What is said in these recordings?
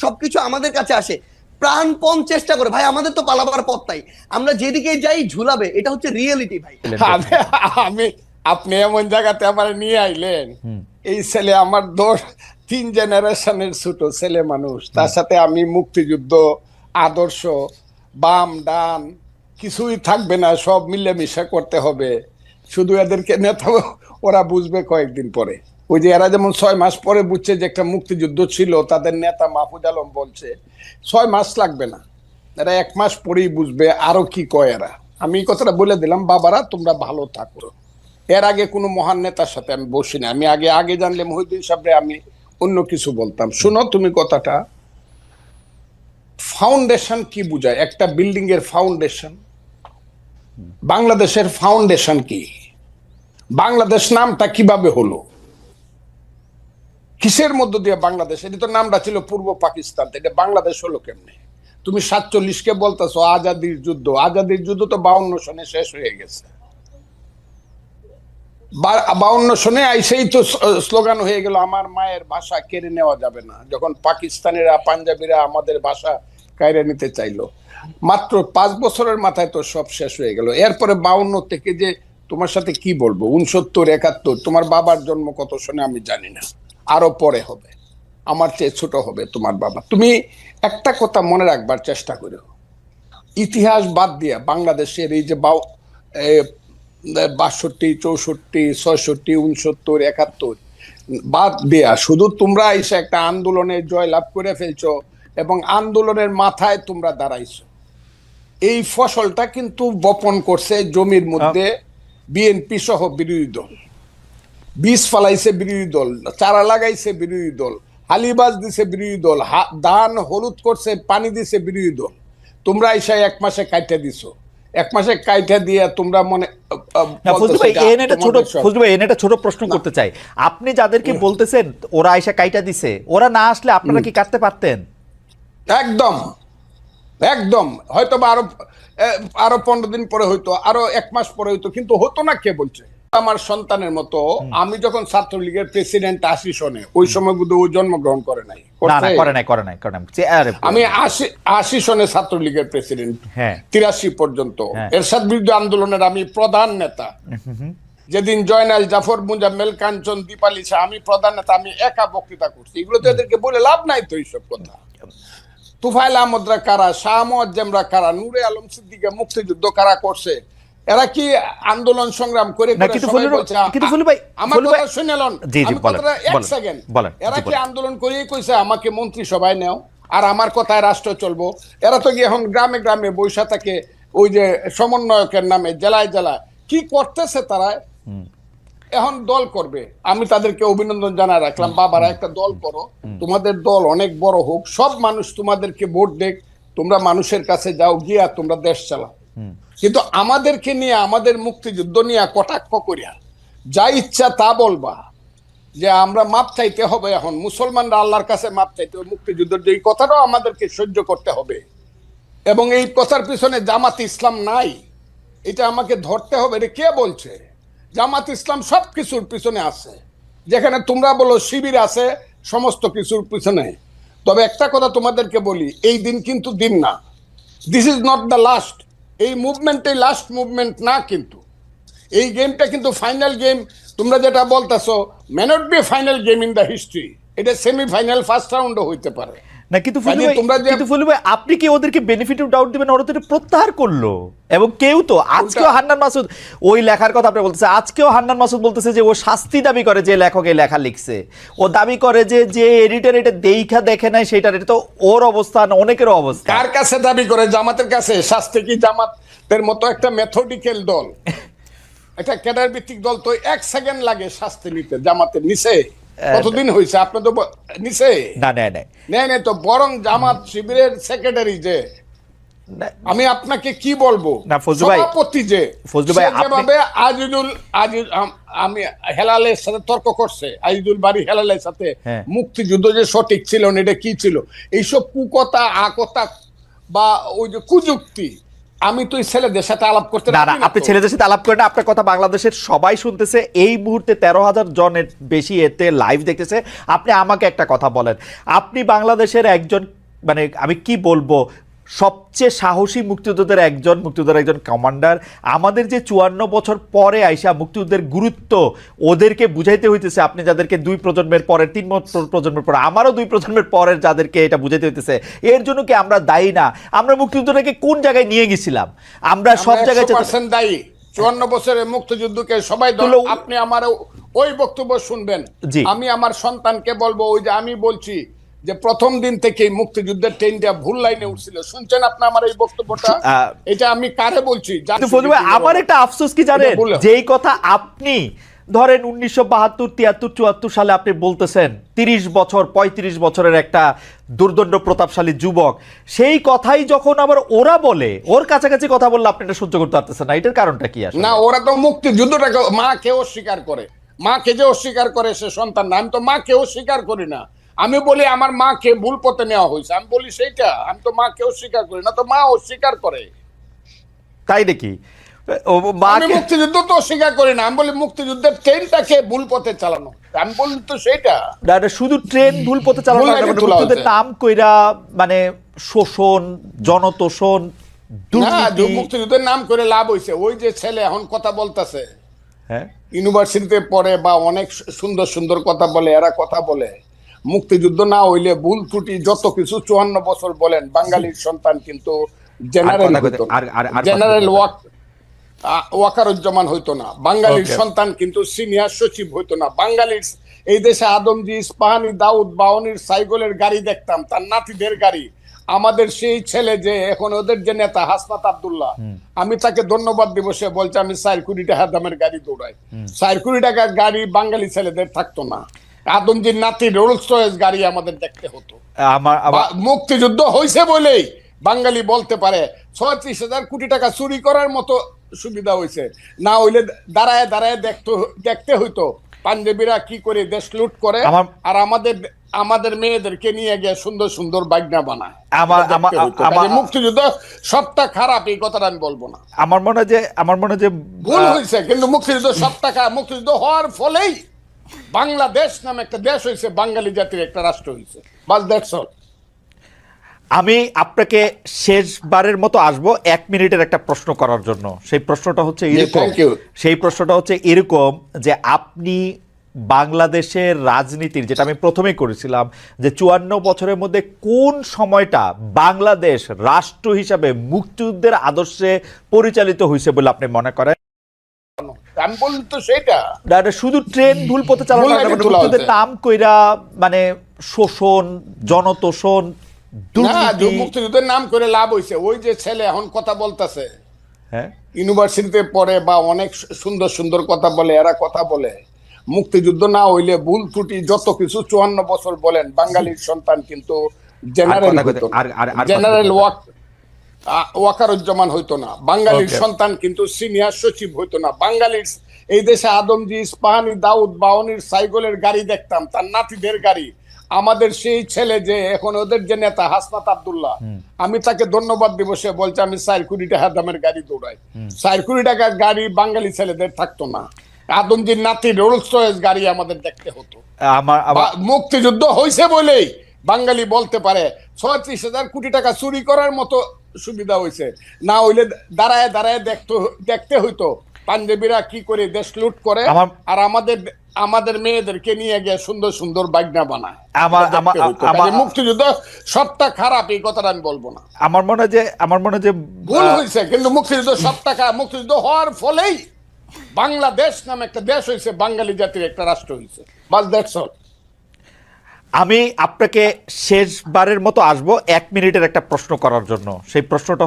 সবকিছু আমাদের কাছে আসে, প্রাণপণ চেষ্টা করে। ভাই আমাদের তো পালাবার পথ নাই, আমরা যেদিকে যাই ঝুলাবে, এটা হচ্ছে রিয়েলিটি ভাই। আমি আমি আপনি এমন জায়গাতে আমার নিয়ে আইলেন, এই ছেলে আমার 3 জেনারেশনের ছোট ছেলে মানুষ, তার সাথে আমি মুক্তিযুদ্ধ আদর্শ বাম ডান কিছুই থাকবে না, সব মিলেমিশে করতে হবে। শুধু এদেরকে নেতা ওরা বুঝবে কয়েকদিন পরে। ওই যে এরা যেমন 6 মাস পরে বুঝছে যে একটা মুক্তিযুদ্ধ ছিল, তাদের নেতা মাহফুজ আলম বলছে 6 মাস লাগবে না, এরা 1 মাস পরেই বুঝবে আরো কি কয় এরা। আমি এই কথাটা বলে দিলাম, বাবারা তোমরা ভালো থাকো। এর আগে কোনো মহান নেতার সাথে আমি বসি না, আমি আগে জানলে মহিউদ্দিন সাহেবরে আমি অন্য কিছু বলতাম। শোনো তুমি কথাটা, ফাউন্ডেশন কি বুঝায়? একটা বিল্ডিং এর ফাউন্ডেশন, বাংলাদেশের ফাউন্ডেশন কি? বাংলাদেশ নামটা কিভাবে হলো, কিসের মধ্য দিয়ে বাংলাদেশ? এটা তো নামটা ছিল পূর্ব পাকিস্তান, এটা বাংলাদেশ হলো কেমনে? তুমি 47-কে বলতেছো আজাদির যুদ্ধ, আজাদির যুদ্ধ তো 52 সনে শেষ হয়ে গেছে। 52 সনে আইসেই তো স্লোগান হয়ে গেল আমার মায়ের ভাষা কেড়ে নেওয়া যাবে না, যখন পাকিস্তানিরা পাঞ্জাবিরা আমাদের ভাষা কেড়ে নিতে চাইলো। মাত্র 5 বছরের মাথায় তো সব শেষ হয়ে গেল। এরপরে 52 থেকে যে তোমার সাথে কি বলবো, 69, 71, তোমার বাবার জন্ম কত সনে আমি জানি না, আরো পরে হবে, আমার চেয়ে ছোট হবে তোমার বাবা। তুমি একটা কথা মনে রাখবার চেষ্টা করো, ইতিহাস বাদ দিয়া বাংলাদেশের এই যে 62, 64, 66, 69, 71 বাদ দেয়া, শুধু তোমরা এসে একটা আন্দোলনে জয়লাভ করে ফেলছো এবং আন্দোলনের মাথায় তোমরা দাঁড়াইছো। এই ফসলটা কিন্তু বপন করছে জমির মধ্যে বিএনপি সহ বিরোধী দল, বীজ ফালাইছে বিরোধী দল, চারা লাগাইছে বিরোধী দল, হালিবাজ দিছে বিরোধী দল, ধান হলুদ করছে পানি দিছে বিরোধী দল। তোমরা এসে 1 মাসে কাইটা দিছো, 1 মাসে কাইটা দিয়ে তোমরা মনে একটা ছোট প্রশ্ন করতে চাই। আপনি যাদেরকে বলতেছেন ওরা এসে কাইটা দিছে, ওরা না আসলে আপনারা কি কাটতে পারতেন? একদম একদম, হয়তো আরো 15 দিন পরে হইতো, আরো 1 মাস পরে হইতো, কিন্তু হতো না। কে বলছে? আমার সন্তানের মতো। আমি যখন ছাত্রলীগের প্রেসিডেন্ট 80 সনে, ওই সময় বুধ ও জন্মগ্রহণ করে নাই, আমি 80 সনে ছাত্রলীগের প্রেসিডেন্ট, 83 পর্যন্ত এরশাদ বিরুদ্ধে আন্দোলনের আমি প্রধান নেতা। যেদিন জয়নাল, জাফর, মুজাম্মেল, কাঞ্চন, দীপালি শাহ, আমি প্রধান নেতা, আমি একা বক্তৃতা করছি। এগুলো তো এদেরকে বলে লাভ নাই তো, এইসব কথা। তুফাইল আহমদরা কারা, শাহ মুয়াজ্জেমরা কারা, নূরে আলম সিদ্দিকা মুক্তিযুদ্ধ কারা করছে? এরা কি আন্দোলন সংগ্রাম করে এরা কি আন্দোলন করেই কইছে আমাকে মন্ত্রিসভায় নেও আর আমার কথায় রাষ্ট্র চলবো? এরা তো গিয়ে এখন গ্রামে গ্রামে বৈশা থাকে, ওই যে সমন্বয়কের নামে জেলায় জেলায় কি করতেছে তারা। এখন দল করবে, আমি তাদেরকে অভিনন্দন জানাই রাখলাম। বাবারা একটা দল করো, তোমাদের দল অনেক বড় হোক, সব মানুষ তোমাদেরকে ভোট দেখ, তোমরা মানুষের কাছে যাও, গিয়া তোমরা দেশ চালাও। কিন্তু আমাদেরকে নিয়ে, আমাদের মুক্তিযুদ্ধ নিয়ে কটাক্ষ করিয়া যা ইচ্ছা তা বলবা যে আমরা মাপ চাইতে হবে, এখন মুসলমানরা আল্লাহর কাছে মাপ চাইতে হবে, মুক্তিযুদ্ধের যে কথাটাও আমাদেরকে সহ্য করতে হবে, এবং এই কথার পিছনে জামাত ইসলাম নাই, এটা আমাকে ধরতে হবে। এটা কে বলছে? জামাত ইসলাম সব কিছুর পিছনে আছে, যেখানে তোমরা বলো শিবির আছে সমস্ত কিছুর পিছনে। তবে একটা কথা তোমাদেরকে বলি, এই দিন কিন্তু দিন না, this is not the last. এই মুভমেন্টে লাস্ট মুভমেন্ট না, কিন্তু এই গেমটা কিন্তু ফাইনাল গেম। তোমরা যেটা বলতেছো may not be final game in the history, এটা সেমিফাইনাল, ফার্স্ট রাউন্ডও হইতে পারে না। কিন্তু আপনি কি ওদেরকে বেনিফিট অফ ডাউট দিবেন? ওরা তো প্রত্যাহার করলো, এবং কেউ তো আজকেও হান্নান মাসুদ ওই লেখার কথা আপনি বলতেছে, আজকেও হান্নান মাসুদ বলতেছে যে ও শাস্তি দাবি করে, যে লেখক এই লেখা লিখছে, ও দাবি করে যে এডিটর এটা দেখা দেখে নাই সেটার। এটা তো ওর অবস্থান, অনেকেরও অবস্থা। কার কাছে দাবি করে? জামাতের কাছে। শাস্তি কি জামাতের মতো একটা মেথডিক্যাল দল, একটা ক্যাডার ভিত্তিক দল, তো 1 সেকেন্ড লাগে শাস্তি নিতে। জামাতের নিচে কতদিন হয়েছে? আপনি তো নিচে না তো, বরং জামাত শিবিরের সেক্রেটারি যে, আমি আপনাকে কি বলবো, সভাপতি যে যেভাবে আমি হেলালের সাথে তর্ক করছে, আজিজুল বাড়ি হেলালের সাথে, মুক্তিযুদ্ধ যে সঠিক ছিল না, এটা কি ছিল, এইসব কুকথা আকথা বা ওই যে কুযুক্তি, আমি তো এই ছেলেদের সাথে আলাপ করতে না না, রাজি না আপনি তো। ছেলেদের সাথে আলাপ করেন না, আপনার কথা বাংলাদেশের সবাই শুনতেছে, এই মুহূর্তে 13,000 জনের বেশি এতে লাইভ দেখতেছে। আপনি আমাকে একটা কথা বলেন, আপনি বাংলাদেশের একজন, মানে আমি কি বলবো, সবচেয়ে সাহসী মুক্তিযোদ্ধাদের একজন, মুক্তিযোদ্ধার একজন কমান্ডার। আমাদের যে 54 বছর পরে আইসা মুক্তিযুদ্ধের গুরুত্ব ওদেরকে বুঝাইতে হইতেছে, আপনি যাদেরকে 2 প্রজন্মের পরের, 3 প্রজন্মের পরে, আমারও 2 প্রজন্মের পরের যাদেরকে এটা বুঝাইতে হইতেছে, এর জন্য কি আমরা দায়ী না? আমরা মুক্তিযুদ্ধটাকে কোন জায়গায় নিয়ে গেছিলাম? আমরা সব জায়গায় 100% দায়ী। 54 বছরের মুক্তিযুদ্ধকে সবাই আপনি আমার ওই বক্তব্য শুনবেন। জি। আমি আমার সন্তানকে বলবো, ওই যে আমি বলছি যে প্রথম দিন থেকে মুক্তিযুদ্ধের ট্রেনটা ভুল লাইনে উঠছিল। শুনছেন আপনি আমার এই বক্তব্যটা? এটা আমি কারে বলছি? ফজলু ভাই, আমার একটা আফসোস কি জানেন, যেই কথা আপনি ধরেন 1972, 73, 74 সালে আপনি বলতেছেন, 30 বছর 35 বছরের একটা দুর্দণ্ড প্রতাপশালী যুবক, সেই কথাই যখন আবার ওরা বলে, ওর কাছাকাছি কথা বললে আপনি এটা সহ্য করতে পারতেছেন না, এটার কারণটা কি আসলে? না, ওরা তো মুক্তিযুদ্ধটাকে মাকে অস্বীকার করে। মাকে যে অস্বীকার করে সে সন্তান না। আমি তো মাকে অস্বীকার করি না। আমি বলি আমার মাকে ভুল পথে নেওয়া হয়েছে, আমি বলি সেইটা। আমি তো মাকে অস্বীকার করি না, তো মা অস্বীকার করে। তাই নাকি? আমি মুক্তিযুদ্ধ তো অস্বীকার করি না, আমি বলি মুক্তিযুদ্ধের ট্রেনটাকে ভুল পথে চালানো। আমি বলি তো সেইটা। শুধু ট্রেন ভুল পথে চালানো না, মুক্তিযুদ্ধের নাম কইরা মানে শোষণ, জনতোষণ, দুর্নীতি। মুক্তিযুদ্ধের নাম করে লাভ হয়েছে। ওই যে ছেলে এখন কথা বলতেছে, হ্যাঁ, ইউনিভার্সিটিতে পড়ে বা অনেক সুন্দর সুন্দর কথা বলে, এরা কথা বলে মুক্তিযুদ্ধ না হইলে ভুল ত্রুটি যত কিছু 54 বছর বলেন, বাঙালির সন্তান কিন্তু জেনারেল হইতো না, জেনারেল ওয়াকারুজ্জামান হইতো না, বাঙালির সন্তান কিন্তু সিনিয়র সচিব হইতো না, বাঙালির এই দেশে আদমজি, ইস্পাহানি, দাউদ, বাওয়ানির সাইকেলের গাড়ি দেখতাম, তার নাতিদের গাড়ি। আমাদের সেই ছেলে যে এখন ওদের যে নেতা হাসনাত আব্দুল্লাহ, আমি তাকে ধন্যবাদ দিব। সে বলছে আমি 4 কোটি টাকা দামের গাড়ি দৌড়াই। 4 কোটি টাকার গাড়ি বাঙালি ছেলেদের থাকতো না। আদমজির নাতি রোলস রয়েস গাড়ি আমাদের দেখতে হতো। মুক্তিযুদ্ধ হয়েছে বলেই বাঙালি বলতে পারে 36,000 কোটি টাকা চুরি করার মতো সুবিধা হয়েছে। না হইলে দাঁড়ায় দাঁড়ায় দেখতে হইতো পাঞ্জাবিরা কি করে দেশ লুট করে, আর আমাদের মেয়েদেরকে নিয়ে গিয়ে সুন্দর সুন্দর বাগনা বানায়। মুক্তিযুদ্ধ সবটা খারাপ এই কথাটা আমি বলবো না। আমার মনে যে ভুল হয়েছে, কিন্তু মুক্তিযুদ্ধ সবটা খারাপ। মুক্তিযুদ্ধ হওয়ার ফলেই বাংলাদেশ নামে একটা দেশ হয়েছে, বাঙালি জাতির একটা রাষ্ট্র হয়েছে। বাস দ্যাটস অল। আমি আপনাকে শেষবারের মতো আসবো 1 মিনিটের একটা প্রশ্ন করার জন্য। সেই প্রশ্নটা হচ্ছে এরকম যে আপনি বাংলাদেশের রাজনীতির, যেটা আমি প্রথমেই করেছিলাম, যে 54 বছরের মধ্যে কোন সময়টা বাংলাদেশ রাষ্ট্র হিসাবে মুক্তিযুদ্ধের আদর্শে পরিচালিত হয়েছে বলে আপনি মনে করেন? আমি বলি তো সেইটা। শুধু ট্রেন ভুল পথে চালানো না, মুক্তিযুদ্ধের নাম কইরা মানে শোষণ, জনতোষণ, দুর্নীতি। মুক্তিযুদ্ধের নাম করে লাভ হয়েছে। ওই যে ছেলে এখন কথা বলতেছে, হ্যাঁ, ইউনিভার্সিটিতে পড়ে বা অনেক সুন্দর সুন্দর কথা বলে, এরা কথা বলে মুক্তিযুদ্ধ না হইলে ভুল ত্রুটি যত কিছু 54 বছর বলেন, বাঙালির সন্তান কিন্তু জেনারেল ওয়াকারুজ্জামান হইতো না, বাঙালির সন্তান কিন্তু সিনিয়র সচিব হইতো না, বাঙালির এই দেশে আদমজি, ইস্পাহানি, দাউদ, বাওয়ানির সাইকেলের গাড়ি দেখতাম, তার নাতিদের গাড়ি। আমাদের সেই ছেলে যে এখন ওদের যে নেতা হাসনাত আব্দুল্লাহ, আমি তাকে ধন্যবাদ দিব। সে বলছে আমি 4 কোটি টাকা দামের গাড়ি দৌড়াই। 4 কোটি টাকার গাড়ি বাঙালি ছেলেদের থাকতো না। আদমজির নাতি রোলস রয়েস গাড়ি আমাদের দেখতে হতো। মুক্তিযুদ্ধ হয়েছে বলেই বাঙালি বলতে পারে 36,000 কোটি টাকা চুরি করার মতো সুবিধা হয়েছে। না হইলে দাঁড়ায় দাঁড়ায় দেখতে হইতো পাঞ্জাবিরা কি করে দেশ লুট করে, আর আমাদের মেয়েদেরকে নিয়ে গিয়ে সুন্দর সুন্দর বাগনা বানায়। মুক্তিযুদ্ধ সবটা খারাপ এই কথাটা আমি বলবো না। আমার মনে যে ভুল হয়েছে, কিন্তু মুক্তিযুদ্ধ সবটা খারাপ। মুক্তিযুদ্ধ হওয়ার ফলেই বাংলাদেশ নামে একটা দেশ হয়েছে, বাঙালি জাতির একটা রাষ্ট্র হয়েছে। বাস দ্যাটস অল। আমি আপনাকে শেষবারের মতো আসবো 1 মিনিটের একটা প্রশ্ন করার জন্য। সেই প্রশ্নটা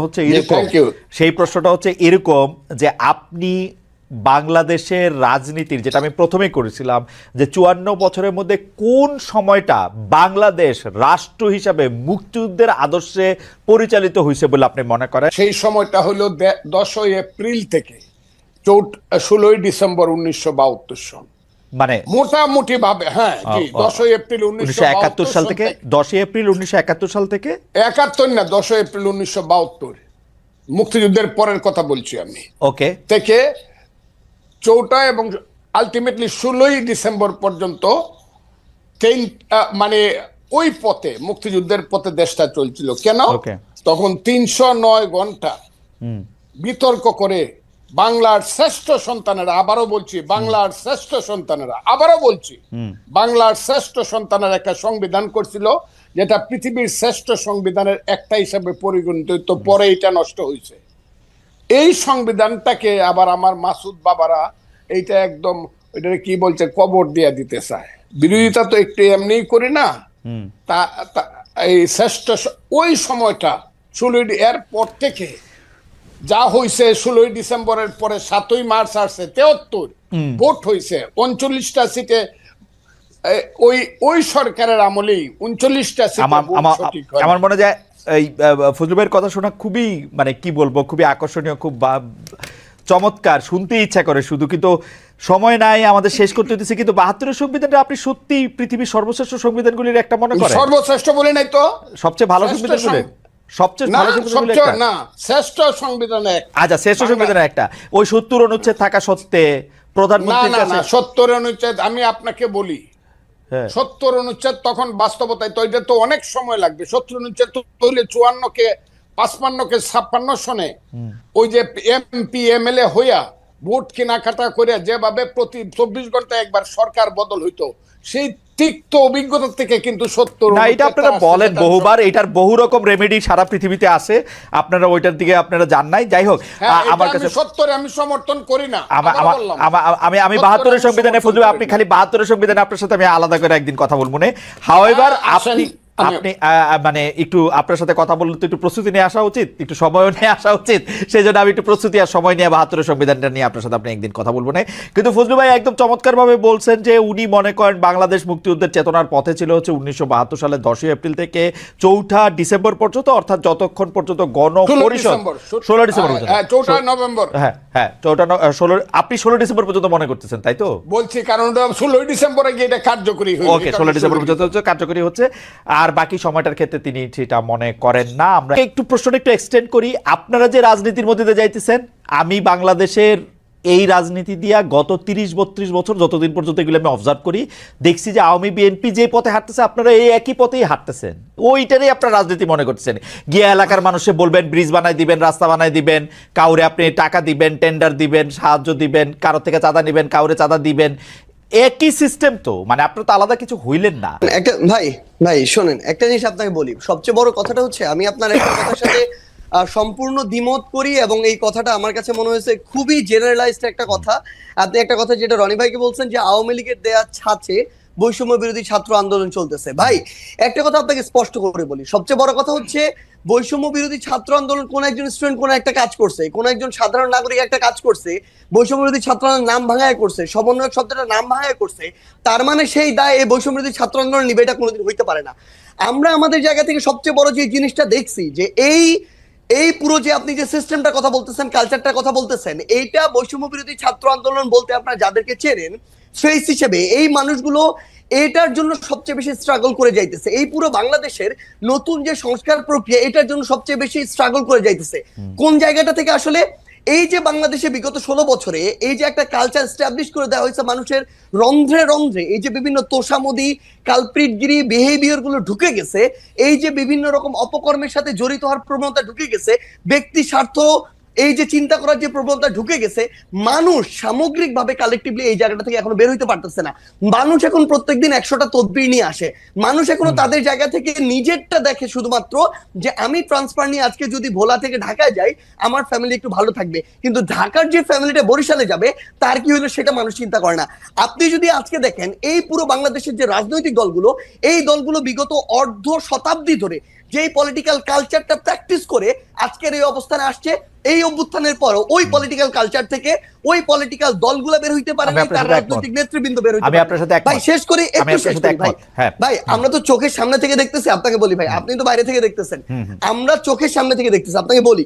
হচ্ছে এরকম যে আপনি বাংলাদেশের রাজনীতির, যেটা আমি প্রথমেই করেছিলাম, যে 54 বছরের মধ্যে কোন সময়টা বাংলাদেশ রাষ্ট্র হিসাবে মুক্তিযুদ্ধের আদর্শে পরিচালিত হয়েছে বলে আপনি মনে করেন? সেই সময়টা হলো 10 এপ্রিল থেকে 16 ডিসেম্বর 1972 সন, মানে মোটামুটি ভাবে। হ্যাঁ, 10 এপ্রিল 1971 সাল থেকে 10 এপ্রিল 1971 সাল থেকে 71 না, 10 এপ্রিল 1972। মুক্তিযুদ্ধের পরের কথা বলছি আমি, ওকে, থেকে 4টা এবং আলটিমেটলি 16ই ডিসেম্বর পর্যন্ত মানে ওই পথে, মুক্তিযুদ্ধের পথে দেশটা চলছিল। কেন? তখন 309 ঘন্টা বিতর্ক করে বাংলার শ্রেষ্ঠ সন্তানেরা, আবারও বলছি বাংলার শ্রেষ্ঠ সন্তানেরা, আবারও বলছি বাংলার শ্রেষ্ঠ সন্তানের একটা সংবিধান করছিল, যেটা পৃথিবীর শ্রেষ্ঠ সংবিধানের একটা হিসাবে পরিগণিত হইতো। পরে এটা নষ্ট হয়েছে। এই সংবিধানটাকে আবার আমার মাসুদ বাবারা এইটা একদম ওইটা কি বলছে, কবর দিয়ে দিতে চায়। বিরোধিতা তো একটু এমনি করি না। এই শ্রেষ্ঠ ওই সময়টা 16 এর পর থেকে যা হয়েছে, 16 ডিসেম্বরের পরে 7ই মার্চ আসছে, 73 ভোট হয়েছে 39টা সিটে। ওই সরকারের আমলেই 39টা সিটে আমার মনে যায় এই ফজলু ভাইয়ের কথা শোনা খুবই, মানে কি বলবো, খুবই আকর্ষণীয়, খুব চমৎকার, শুনতে ইচ্ছা করে শুধু, কিন্তু সময় নাই, আমাদের শেষ করতে হতেছে। কিন্তু 72-এর সংবিধানটা আপনি সত্যি পৃথিবীর সর্বশ্রেষ্ঠ সংবিধানগুলির একটা মনে করেন? সর্বশ্রেষ্ঠ বলে নাই তো, সবচেয়ে ভালো সংবিধানগুলি, সবচেয়ে ভালো সংবিধানগুলি একটা না, শ্রেষ্ঠ সংবিধান এক। আচ্ছা, শ্রেষ্ঠ সংবিধানের একটা, ওই 70 অনুচ্ছেদ থাকা সত্ত্বে প্রধানমন্ত্রীর কাছে 70 অনুচ্ছেদ, আমি আপনাকে বলি 70 অনুচ্ছেদ তখন বাস্তবতায় তো এটা তো অনেক সময় লাগবে। 70 অনুচ্ছেদ তো হইলে 54 কে 55 কে 56 সনে ওই যে এমপি এমএলএ হইয়া ভোট কেনাকাটা করে যেভাবে প্রতি 24 ঘন্টা একবার সরকার বদল হইতো, সেই তিক্ত অভিজ্ঞতা থেকে কিন্তু 70 না, এটা আপনারা বলেন বহুবার, এটার বহু রকম রেমেডি সারা পৃথিবীতে আছে, আপনারা ওইটার দিকে আপনারা জান নাই। যাই হোক, আমার কাছে 70 আমি সমর্থন করি না। আমি 72-এর সংবিধানে ফজলু, আপনি খালি 72-এর সংবিধানে আপনার সাথে আমি আলাদা করে একদিন কথা বলবো না। হাওয়েভার আপনি মানে একটু আপনার সাথে কথা বললে তো একটু প্রস্তুতি নিয়ে আসা উচিত, একটু সময়ও নিয়ে আসা উচিত। সেই জন্য আমি একটু প্রস্তুতি আর সময় নিয়ে 72-এর সংবিধানটা নিয়ে আপনার সাথে আপনি একদিন কথা বলবো না। কিন্তু ফজলু ভাই একদম চমৎকার ভাবে বলছেন যে উনি মনে করেন বাংলাদেশ মুক্তিযুদ্ধের চেতনার পথে ছিল হচ্ছে 1972 সালের 10ই এপ্রিল থেকে 4ঠা ডিসেম্বর পর্যন্ত, অর্থাৎ যতক্ষণ পর্যন্ত গণপরিষদ 16 ডিসেম্বর পর্যন্ত, 4টা নভেম্বর, হ্যাঁ 16 আপনি 16 ডিসেম্বর পর্যন্ত মনে করতেছেন, তাই তো? বলছি কারণ 16 ডিসেম্বরে গিয়ে এটা কার্যকরী হয়েছে। ওকে, 16 ডিসেম্বর পর্যন্ত কার্যকরী হচ্ছে, আর বাকি সময়টার ক্ষেত্রে তিনি সেটা মনে করেন না। আমরা একটু প্রশ্নটা একটু এক্সটেন্ড করি। আপনারা যে রাজনীতির মধ্যে দিয়ে যাইতেছেন, আমি বাংলাদেশের এই রাজনীতি দিয়া গত 30-32 বছর যতদিন পর্যন্ত এগুলো আমি অবজার্ভ করি, দেখছি যে আওয়ামী বিএনপি যে পথে হাঁটতেছে, আপনারা এই একই পথেই হাঁটতেছেন, ওইটারই আপনারা রাজনীতি মনে করতেছেন। গিয়ে এলাকার মানুষে বলবেন ব্রিজ বানাই দিবেন, রাস্তা বানাই দিবেন, কাউরে আপনি টাকা দিবেন, টেন্ডার দিবেন, সাহায্য দিবেন, কারো থেকে চাঁদা নিবেন, কাউরে চাঁদা দিবেন, একই সিস্টেম তো, মানে আপনারা তো আলাদা কিছু হইলেন না। একটা ভাই শোনেন, একটা জিনিস আপনাকে বলি, সবচেয়ে বড় কথাটা হচ্ছে আমি আপনার একটা কথার সাথে সম্পূর্ণ দ্বিমত করি, এবং এই কথাটা আমার কাছে মনে হয়েছে খুবই জেনারেলাইজড একটা কথা। আপনি একটা কথা যেটা রনি ভাইকে বলছেন যে আওয়ামী লীগের দেয়া ছাঁচে বৈষম্য বিরোধী ছাত্র আন্দোলন চলতেছে। ভাই একটা কথা আপনাকে স্পষ্ট করে বলি, সবচেয়ে বড় কথা হচ্ছে বৈষম্য বিরোধী ছাত্র আন্দোলন কোন একজন স্টুডেন্ট কোন একটা কাজ করছে, কোন একজন সাধারণ নাগরিক একটা কাজ করছে, বৈষম্য বিরোধী ছাত্র আন্দোলন নাম ভাঙায় করছে, সমন্বয়ক শব্দটা নাম ভাঙায় করছে, তার মানে সেই দায় এই বৈষম্য বিরোধী ছাত্র আন্দোলন নিবে, এটা কোনোদিন হইতে পারে না। আমরা আমাদের জায়গা থেকে সবচেয়ে বড় যে জিনিসটা দেখছি যে এই পুরো যে আপনি যে সিস্টেমটার কথা বলতেছেন, কালচারটার কথা বলতেছেন, এইটা বৈষম্য বিরোধী ছাত্র আন্দোলন বলতে আপনারা যাদেরকে চেনেন ফেস হিসেবে এই মানুষগুলো এটার জন্য সবচেয়ে বেশি স্ট্রাগল করে যাইতেছে। এই পুরো বাংলাদেশের নতুন যে সংস্কার প্রক্রিয়া, এটার জন্য সবচেয়ে বেশি স্ট্রাগল করে যাইতেছে। কোন জায়গাটা থেকে? আসলে এই যে বাংলাদেশে বিগত 16 বছরে এই যে একটা কালচার এস্টাবলিশ করে দেওয়া হয়েছে, মানুষের রন্ধ্রে রন্ধ্রে এই যে বিভিন্ন তোষামোদি, কালপ্রিটগিরি বিহেভিয়ার গুলো ঢুকে গেছে, এই যে বিভিন্ন রকম অপকর্মের সাথে জড়িত হওয়ার প্রবণতা ঢুকে গেছে, ব্যক্তি স্বার্থ এই যে চিন্তা করার যে প্রবণতা ঢুকে গেছে, মানুষ সামগ্রিকভাবে কালেকটিভলি এই জায়গাটা থেকে এখনো বের হইতে পারতেছে না। মানুষ এখন প্রত্যেকদিন 100টা তদবির নিয়ে আসে, মানুষ এখনো তাদের জায়গা থেকে নিজেরটা দেখে শুধুমাত্র যে আমি ট্রান্সফার নিয়ে আজকে যদি ভোলা থেকে ঢাকায় যাই আমার ফ্যামিলি একটু ভালো থাকবে, কিন্তু ঢাকার যে ফ্যামিলিটা বরিশালে যাবে তার কি হলো সেটা মানুষ চিন্তা করে না। আপনি যদি আজকে দেখেন এই পুরো বাংলাদেশের যে রাজনৈতিক দলগুলো, এই দলগুলো বিগত অর্ধ শতাব্দী ধরে যেই পলিটিক্যাল কালচারটা প্র্যাকটিস করে আজকের এই অবস্থানে আসছে, এই অভ্যুত্থানের পরও ওই পলিটিক্যাল কালচার থেকে ওই পলিটিক্যাল দলগুলো বের হইতে পারে না, তার রাজনৈতিক নেতৃবৃন্দ বের হইতে পারে না। ভাই শেষ করি, একটু শেষ করি ভাই, আমরা তো চোখের সামনে থেকে দেখতেছি, আপনাকে বলি ভাই, আপনি তো বাইরে থেকে দেখতেছেন, আমরা চোখের সামনে থেকে দেখতেছি। আপনাকে বলি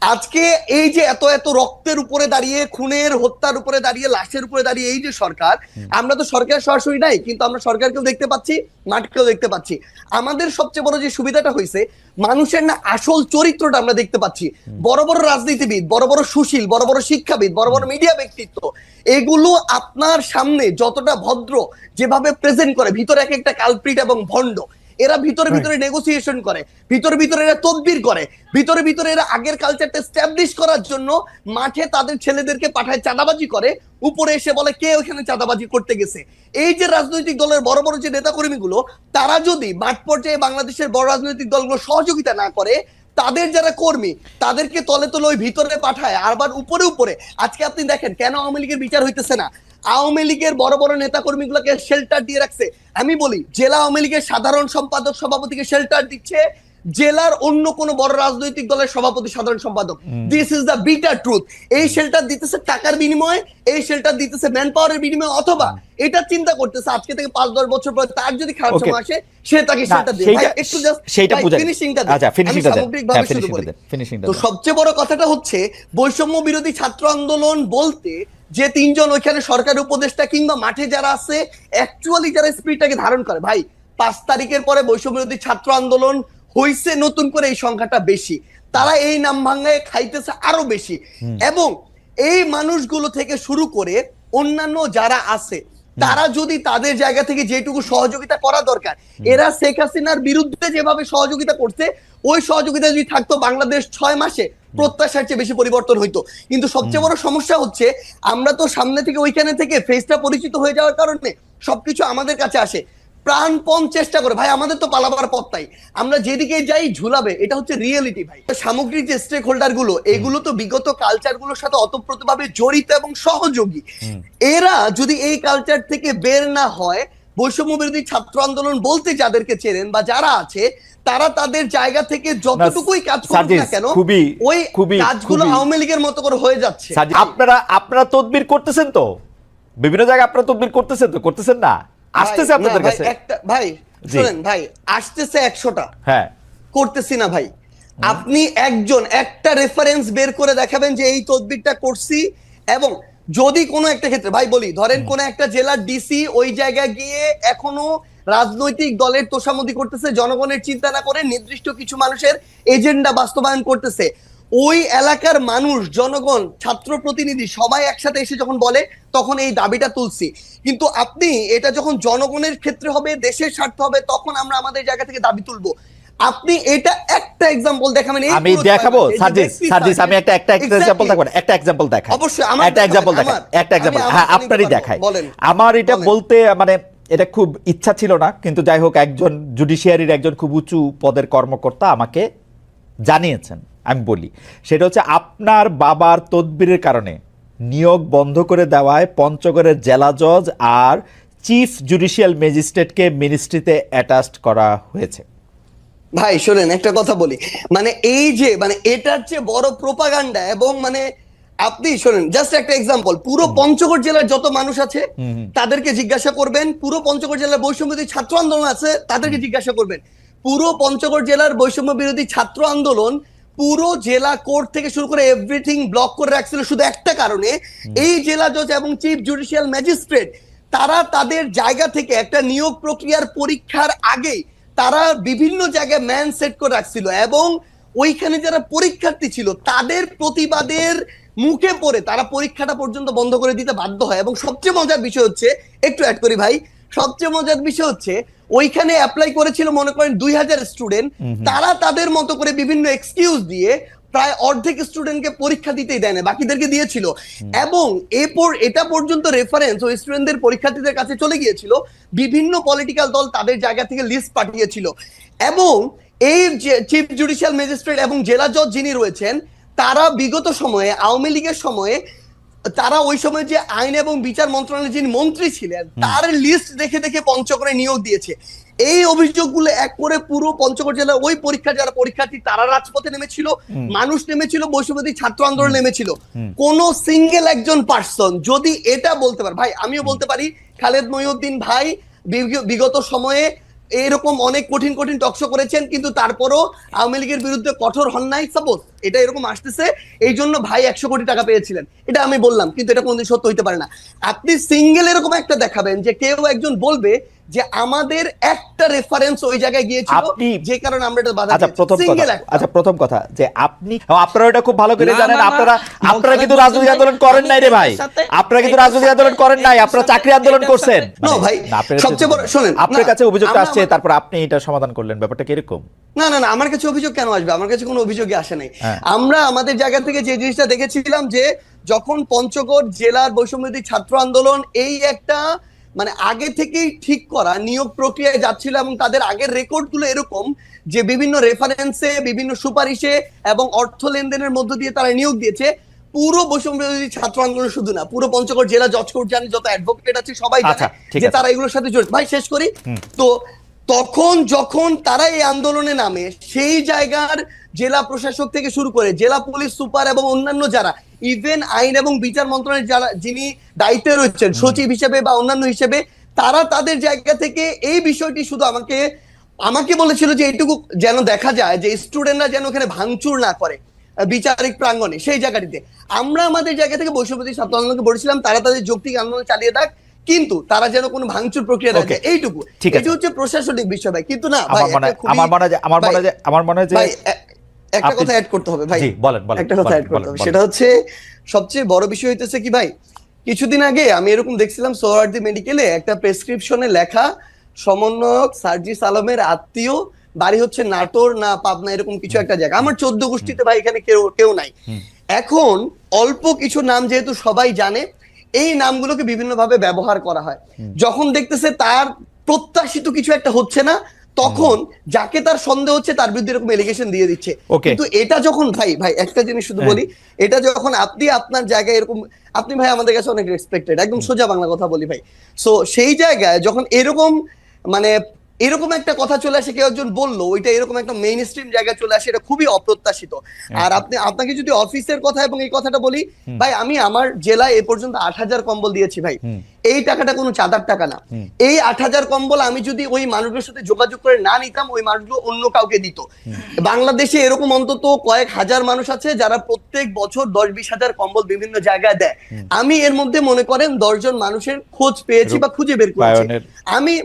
আজকে এই যে এত এত রক্তের উপরে দাঁড়িয়ে, খুনের হত্যার উপরে দাঁড়িয়ে, লাশের উপরে দাঁড়িয়ে এই যে সরকার, আমরা তো সরকার সরাসরি নাই, কিন্তু আমরা সরকারকেও দেখতে পাচ্ছি, মাঠকেও দেখতে পাচ্ছি। আমাদের সবচেয়ে বড় যে সুবিধাটা হয়েছে, মানুষের না আসল চরিত্রটা আমরা দেখতে পাচ্ছি। বড় বড় রাজনীতিবিদ, বড় বড় সুশীল, বড় বড় শিক্ষাবিদ, বড় বড় মিডিয়া ব্যক্তিত্ব, এগুলো আপনার সামনে যতটা ভদ্র যেভাবে প্রেজেন্ট করে, ভিতরে এক একটা কালপ্রিট এবং ভণ্ড। এরা ভিতরে ভিতরে নেগোসিয়েশন করে, ভিতরে ভিতরে এরা তদবির করে, ভিতরে ভিতরে এরা আগের কালচারটা এস্টাবলিশ করার জন্য মাঠে তাদের ছেলেদেরকে পাঠায় চাঁদাবাজি করে, উপরে এসে বলে কে ওখানে চাঁদাবাজি করতে গেছে। এই যে রাজনৈতিক দলের বড় বড় যে নেতাকর্মীগুলো, তারা যদি মাঠ পর্যায়ে বাংলাদেশের বড় রাজনৈতিক দলগুলো সহযোগিতা না করে, তাদের যারা কর্মী তাদেরকে তলে তলে ওই ভিতরে পাঠায়, আবার উপরে উপরে। আজকে আপনি দেখেন কেন আওয়ামী লীগের বিচার হইতেছে না। আওয়ামী লীগের বড় বড় নেতা কর্মীগুলোকে শেল্টার দিয়ে রাখছে। আমি বলি, জেলা আওয়ামী লীগের সাধারণ সম্পাদক সভাপতিকে শেল্টার দিচ্ছে জেলার অন্য কোন বড় রাজনৈতিক দলের সভাপতি সাধারণ সম্পাদক। This is the bitter truth. এই শেল্টার দিতেছে টাকার বিনিময়ে, এই শেল্টার দিতেছে ম্যান পাওয়ারের বিনিময়ে, অথবা এটা চিন্তা করতেছে আজকে থেকে 5-10 বছর পরে তার যদি খারাপ সময় আসে, সে তাকে শেল্টার দেবে। ভাই একটু জাস্ট ফিনিশিংটা দেন। আচ্ছা, ফিনিশিংটা দেন। তো সবচেয়ে বড় কথাটা হচ্ছে বৈষম্য বিরোধী ছাত্র আন্দোলন বলতে যে 3 জন ওইখানে সরকারি উপদেষ্টা কিংবা মাঠে যারা আছে, অ্যাকচুয়ালি যারা স্পিরিটটাকে ধারণ করে, ভাই 5 তারিখের পরে বৈষম্য বিরোধী ছাত্র আন্দোলন হইছে নতুন করে, এই সংখ্যাটা বেশি। তারা এই নাম ভাঙ্গায় খাইতেছে আরো বেশি। এবং এই মানুষগুলো থেকে শুরু করে অন্যান্য যারা আছে, তারা যদি তাদের জায়গা থেকে যেটুকু সহযোগিতা করা দরকার, এরা শেখ হাসিনার বিরুদ্ধে যেভাবে সহযোগিতা করছে, ওই সহযোগিতা যদি থাকতো, বাংলাদেশ 6 মাসে প্রত্যাশার চেয়ে বেশি পরিবর্তন হইতো। কিন্তু সবচেয়ে বড় সমস্যা হচ্ছে, আমরা তো সামনে থেকে ওইখানে থেকে ফেসটা পরিচিত হয়ে যাওয়ার কারণে সবকিছু আমাদের কাছে আসে, প্রাণপণ চেষ্টা করে। ভাই আমাদের তো পালাবার পথ তাই, আমরা যেদিকে যাই ঝুলাবে, এটা হচ্ছে রিয়েলিটি। ভাই সামগ্রিক যে স্টেক হোল্ডার গুলো, এগুলো তো বিগত কালচার গুলোর সাথে অতপ্রতভাবে জড়িত এবং সহযোগী। এরা যদি এই কালচার থেকে বের না হয়, বৈষম্য বিরোধী ছাত্র আন্দোলন বলতে যাদেরকে চেনেন বা যারা আছে, তারা তাদের জায়গা থেকে যতটুকুই কাজ করুক না কেন, ওই কাজগুলো আওয়ামী লীগের মতো করে হয়ে যাচ্ছে। আপনারা তদবির করতেছেন তো, বিভিন্ন জায়গায় আপনারা তদবির করতেছেন তো, করতেছেন না? আসতেছে আপনাদের কাছে ভাই, শুনেন ভাই, আসতেছে 100টা, হ্যাঁ, করতেছি না ভাই। আপনি একটা রেফারেন্স বের করে দেখাবেন যে এই তদবিরটা করছি। এবং যদি কোনো একটা ক্ষেত্রে, ভাই বলি, ধরেন কোন একটা জেলার ডিসি ওই জায়গায় গিয়ে এখনো রাজনৈতিক দলের তোষামোদি করতেছে, জনগণের চিন্তা না করে নির্দিষ্ট কিছু মানুষের এজেন্ডা বাস্তবায়ন করতেছে, ওই এলাকার মানুষ, জনগণ, ছাত্র প্রতিনিধি সবাই একসাথে এসে যখন বলে, তখন এই দাবিটা তুলছি। কিন্তু আপনি এটা যখন জনগণের ক্ষেত্রে হবে, দেশের স্বার্থ হবে, তখন আমরা আমাদের জায়গা থেকে দাবি তুলবো। আপনি এটা একটা एग्जांपल দেখাবেন। আমি দেখাবো সার্জিস, আমি একটা एग्जांपल দেখাবো, একটা एग्जांपल দেখাই, অবশ্যই একটা एग्जांपल দেখাই, একটা एग्जांपल, হ্যাঁ আপনারই দেখাই। আমার এটা বলতে মানে এটা খুব ইচ্ছা ছিল না, কিন্তু যাই হোক, একজন জুডিশিয়ারির একজন খুব উঁচু পদের কর্মকর্তা আমাকে জানিয়েছেন, আমি বলি। সেটা হচ্ছে, আপনার বাবার তদবিরের কারণে নিয়োগ বন্ধ করে দেওয়ায় পঞ্চগড়ের জেলা জজ আর চিফ জুডিশিয়াল ম্যাজিস্ট্রেটকে মিনিস্ট্রিতে অ্যাটাচড করা হয়েছে। ভাই শোনেন, একটা কথা বলি, মানে এই যে মানে এটার চেয়ে বড় প্রোপাগান্ডা, এবং মানে আপনি শোনেন, জাস্ট একটা एग्जांपल, পুরো পঞ্চগড় জেলার যত মানুষ আছে তাদেরকে জিজ্ঞাসা করবেন, পুরো পঞ্চগড় জেলার বৈষম্য বিরোধী ছাত্র আন্দোলন আছে তাদেরকে জিজ্ঞাসা করবেন, পুরো পঞ্চগড় জেলার বৈষম্য বিরোধী ছাত্র আন্দোলন পুরো জেলা কোর্ট থেকে শুরু করে এভরিথিং ব্লক করে রাখছিল শুধু একটা কারণে, এই জেলা জজ এবং চিফ জুডিশিয়াল ম্যাজিস্ট্রেট তারা তাদের জায়গা থেকে একটা নিয়োগ প্রক্রিয়ার পরীক্ষার আগে তারা বিভিন্ন জায়গায় ম্যান সেট করে রাখছিল, এবং ওইখানে যারা পরীক্ষার্থী ছিল তাদের প্রতিবাদের মুখে পড়ে তারা পরীক্ষাটা পর্যন্ত বন্ধ করে দিতে বাধ্য হয়। এবং সবচেয়ে মজার বিষয় হচ্ছে, একটু অ্যাড করি ভাই, সবচেয়ে মজার বিষয় হচ্ছে, ওইখানে অ্যাপ্লাই করেছিল মনে করেন 2000 স্টুডেন্ট, তারা তাদের মতো করে বিভিন্ন এক্সকিউজ দিয়ে প্রায় অর্ধেক স্টুডেন্টকে পরীক্ষা দিতেই দেয় না, বাকিদেরকে দিয়েছিল। এবং এরপর এটা পর্যন্ত রেফারেন্স ওই স্টুডেন্টদের পরীক্ষার্থীদের কাছে চলে গিয়েছিল, বিভিন্ন পলিটিক্যাল দল তাদের জায়গা থেকে লিস্ট পাঠিয়েছিল। এবং এই চিফ জুডিশিয়াল ম্যাজিস্ট্রেট এবং জেলা জজ যিনি রয়েছেন, তারা বিগত সময়ে আওয়ামী লীগের সময়ে তারা ওই সময় যে আইন এবং বিচার মন্ত্রণালয়ের যিনি মন্ত্রী ছিলেন, তার লিস্ট দেখে দেখে পঞ্চগড়ে নিয়োগ দিয়েছে। এই অভিযোগগুলো এক করে পুরো পঞ্চগড় জেলার ওই পরীক্ষা যারা পরীক্ষার্থী তারা রাজপথে নেমেছিল, মানুষ নেমেছিল, বৈষম্যবিরোধী ছাত্র আন্দোলন নেমেছিল। কোন সিঙ্গেল একজন পার্সন যদি এটা বলতে পারে, ভাই আমিও বলতে পারি, খালেদ মহিউদ্দিন ভাই বিগত সময়ে এরকম অনেক কঠিন কঠিন টকশো করেছেন, কিন্তু তারপরও আওয়ামী লীগের বিরুদ্ধে কঠোর হন নাই। সাপোজ এটা এরকম আসতেছে, এই জন্য ভাই 100 কোটি টাকা পেয়েছিলেন, এটা আমি বললাম, কিন্তু এটা কোনদিন সত্য হইতে পারে না। আপনি সিঙ্গেল এরকম একটা দেখাবেন যে কেউ একজন বলবে যে আমাদের একটা রেফারেন্স ওই জায়গায় গিয়েছিল, যে কারণে আমরা এটা বাধা দিয়েছি। প্রথম কথা যে আপনারা এটা খুব ভালো করে জানেন, আপনারা কিন্তু রাজনৈতিক আন্দোলন করেন নাই রে ভাই, আপনারা কিন্তু রাজনৈতিক আন্দোলন করেন নাই, আপনারা চাকরি আন্দোলন করছেন। না ভাই, সবচেয়ে বড় শুনেন, আপনার কাছে অভিযোগটা আসছে, তারপর আপনি এটা সমাধান করলেন, ব্যাপারটা কি এরকম? না না না, আমার কাছে অভিযোগ কেন আসবে? আমার কাছে কোনো অভিযোগই আসে নাই। আমরা আমাদের জায়গা থেকে যে জিনিসটা দেখেছিলাম যে যখন পঞ্চগড় জেলার বৈষম্যবিরোধী ছাত্র আন্দোলন এই একটা মানে আগে থেকেই ঠিক করা নিয়োগ প্রক্রিয়ায় যাচ্ছিল, এবং তাদের আগের রেকর্ডগুলো এরকম যে বিভিন্ন রেফারেন্সে, বিভিন্ন সুপারিশে এবং অর্থ লেনদেনের মধ্য দিয়ে তারা নিয়োগ দিয়েছে। পুরো বৈষম্যবিরোধী ছাত্র আন্দোলন শুধু না, পুরো পঞ্চগড় জেলা জজ কোর্ট জানি, যত অ্যাডভোকেট আছে সবাই জানে যে তারা এগুলোর সাথে জড়িত। ভাই শেষ করি তো, তখন যখন তারা এই আন্দোলনে নামে, সেই জায়গার জেলা প্রশাসক থেকে শুরু করে জেলা পুলিশ সুপার এবং অন্যান্য যারা, ইভেন আইন এবং বিচার মন্ত্রণালয়ের যারা যিনি দায়িত্বে রয়েছেন সচিব হিসেবে বা অন্যান্য হিসেবে, তারা তাদের জায়গা থেকে এই বিষয়টি শুধু আমাকে বলেছিল যে এইটুকু যেন দেখা যায় যে স্টুডেন্টরা যেন ওখানে ভাঙচুর না করে বিচারিক প্রাঙ্গণে। সেই জায়গাটিতে আমরা আমাদের জায়গা থেকে বৈষম্যবিরোধী ছাত্র আন্দোলনকে বলেছিলাম তারা তাদের যৌক্তিক আন্দোলন চালিয়ে দেখ, কিন্তু তারা যেন কোনো ভাঙচুর প্রক্রিয়া না যায়, এইটুকু। এটা হচ্ছে প্রশাসনিক বিষয় ভাই, কিন্তু না ভাই, আমার মনে হয় যে একটা কথা অ্যাড করতে হবে ভাই, একটা কথা অ্যাড করতে হবে, সেটা হচ্ছে সবচেয়ে বড় বিষয় হইতেছে কি ভাই, কিছুদিন আগে আমি এরকম দেখছিলাম সোহরাওয়ার্দী মেডিকেলে একটা প্রেসক্রিপশনে লেখা সমন্বয়ক সার্জিস আলমের আত্মীয়, বাড়ি হচ্ছে নাটোর না পাবনা, এরকম কিছু একটা জায়গা। আমার 14 গোষ্ঠীতে ভাই এখানে কেউ নাই। এখন অল্প কিছু নাম যেহেতু সবাই জানে, এই নামগুলোকে বিভিন্ন ভাবে ব্যবহার করা হয়। যখন দেখতেছে তার প্রত্যাশিত কিছু একটা হচ্ছে না, তখন যাকে তার সন্দেহ হচ্ছে তার বিরুদ্ধে এরকম এলিগেশন দিয়ে দিচ্ছে। কিন্তু এটা যখন ভাই একটা জিনিস শুধু বলি, এটা যখন আপনি আপনার জায়গায় এরকম, আপনি ভাই আমাদের কাছে অনেক রেসপেক্টেড, একদম সোজা বাংলা কথা বলি ভাই, সো সেই জায়গায় যখন এরকম মানে এরকম একটা কথা চলে আসে, কেউ একজন বললো ওইটা এরকম একটা মেইন স্ট্রিম জায়গায় চলে আসে, এটা খুবই অপ্রত্যাশিত। আর আপনাকে যদি অফিসের কথা এবং এই কথাটা বলি ভাই, আমি আমার জেলায় এ পর্যন্ত 8000 কম্বল দিয়েছি ভাই। এই টাকাটা কোনো চাঁদার টাকা না। এই 8000 কম্বল আমি যদি ওই মানুষগুলোর সাথে যোগাযোগ করে না নিতাম, ওই মানুষগুলো অন্য কাউকে দিত। বাংলাদেশে এরকম অন্তত কয়েক হাজার মানুষ আছে যারা প্রত্যেক বছর 10-20 হাজার কম্বল বিভিন্ন জায়গায় দেয়। আমি এর মধ্যে মনে করেন 10 জন মানুষের খোঁজ পেয়েছি বা খুঁজে বের করেছি। আমি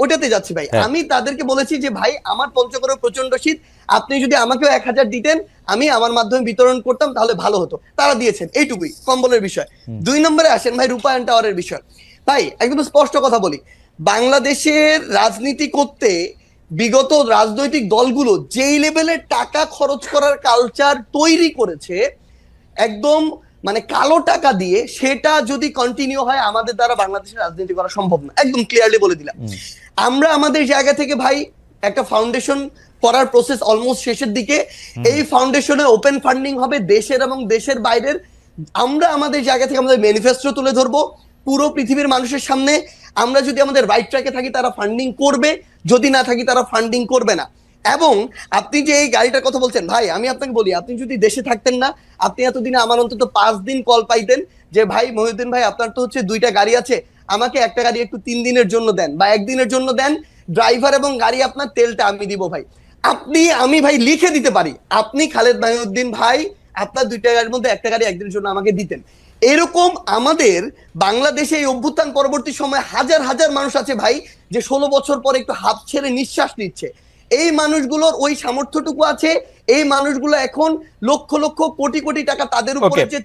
ওটাতে যাচ্ছি ভাই, আমি তাদেরকে বলেছি যে ভাই আমার পঞ্চগড়ে প্রচন্ড শীত, আপনি যদি আমাকেও 1000 দিতেন, আমি আমার মাধ্যমে বিতরণ করতাম, তাহলে ভালো হতো। তারা দিয়েছেন, এইটুকুই কম্বলের বিষয়। 2 নম্বরে আসেন ভাই রূপায়ণ টাওয়ারের বিষয়। ভাই একদম স্পষ্ট কথা বলি, বাংলাদেশের রাজনীতি করতে বিগত রাজনৈতিক দলগুলো যেই লেভেলের টাকা খরচ করার কালচার তৈরি করেছে, একদম মানে কালো টাকা দিয়ে, সেটা যদি কন্টিনিউ হয় আমাদের দ্বারা বাংলাদেশের রাজনীতি করা সম্ভব না, একদম ক্লিয়ারলি বলে দিলাম। আমরা আমাদের জায়গা থেকে ভাই একটা ফাউন্ডেশন করার প্রসেস অলমোস্ট শেষের দিকে। এই ফাউন্ডেশনে ওপেন ফান্ডিং হবে দেশের এবং দেশের বাইরের। আমরা আমাদের জায়গা থেকে আমাদের ম্যানিফেস্টো তুলে ধরবো পুরো পৃথিবীর মানুষের সামনে। আমরা যদি আমাদের রাইট ট্র্যাকে থাকি তারা ফান্ডিং করবে, যদি না থাকি তারা ফান্ডিং করবে না। এবং আপনি যে এই গাড়িটার কথা বলছেন ভাই, আমি আপনাকে বলি, আপনি যদি দেশে থাকতেন না, আপনি এতদিনে আমার অন্তত 5 দিন কল পাইতেন যে ভাই মহিউদ্দিন ভাই আপনার তো হচ্ছে 2টা গাড়ি আছে, আমাকে একটা গাড়ি একটু 3 দিনের জন্য দেন বা 1 দিনের জন্য দেন, ড্রাইভার এবং গাড়ি আপনার, তেলটা আমি দিব ভাই। আমি ভাই লিখে দিতে পারি, আপনি খালেদ মহিউদ্দিন ভাই আপনার 2টা গাড়ির মধ্যে একটা গাড়ি একদিনের জন্য আমাকে দিতেন। এরকম আমাদের বাংলাদেশে এই অভ্যুত্থান পরবর্তী সময় হাজার হাজার মানুষ আছে ভাই, যে 16 বছর পরে একটু হাত ছেড়ে নিঃশ্বাস নিচ্ছে। এই মানুষগুলোর ওই সামর্থ্যটুকু আছে। এই মানুষগুলো এখন লক্ষ লক্ষ কোটি কোটি টাকা তাদের উপরে যে